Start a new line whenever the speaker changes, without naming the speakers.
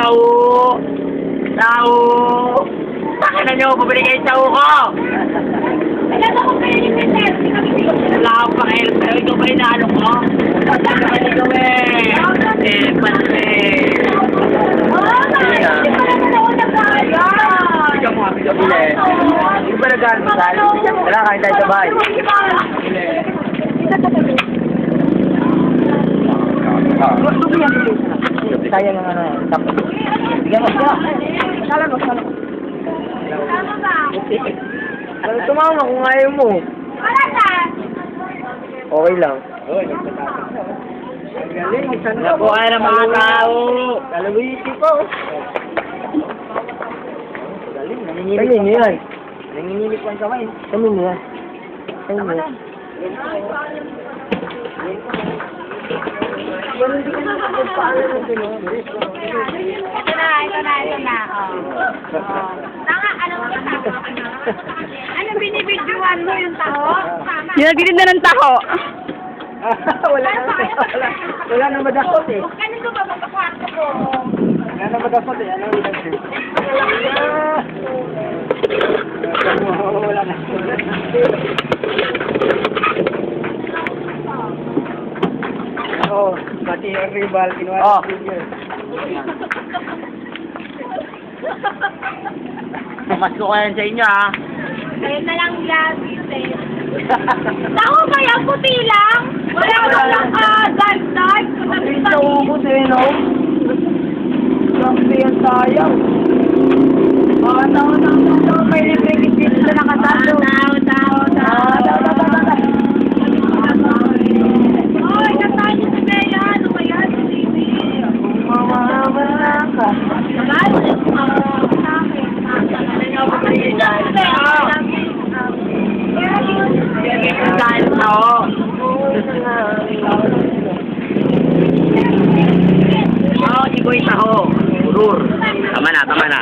Tao! Tao! Bakit na nyo? Pabili kayo sa uko!
Kailan ako kayo ni Peter?
Wala akong pakialam sa'yo. Ikaw ba inaano ko? Pati kami! Pati!
Hindi pa naman ako nag-aayos.
Bigyan mo, bigyan mo. Hindi ba nag-aaral? Wala, kain tayo sa bahay. Sayang ang ano, tapos. Bigyan mo, siya. Sala mo.
Tama ba?
Tumama kung ayaw mo.
Wala na.
Okay lang. Nakuha ng mga tao. Kalawisi po. Galing, nanginginig yan. Nanginginig ang kamay. Kanino yan? Kanino yan?
Ito na. Tanga, alam mo ba? Ano binibidyoan mo yung taho?
Yung nagtitinda ng taho.
Wala na madakot eh.
Kanino ba magkakwarto ko?
Wala na madakot eh. Ano yung nagsin? Wala na. Oo, pati yung rival, kinuha ng video. Pamasko ko yan sa inyo ha.
Ayun na lang lagi eh. Taho ba yan? Puti lang? Wala ba lang dark?
Ito ko din, no? Grabe yan sayang. Tao, may libre dito na nakatalo.
Tao. Oy, natayo si Bea. Ano kaya si Bibi?
Mawawala ka. Kain tao. Igoy taho. Urur. Tama na.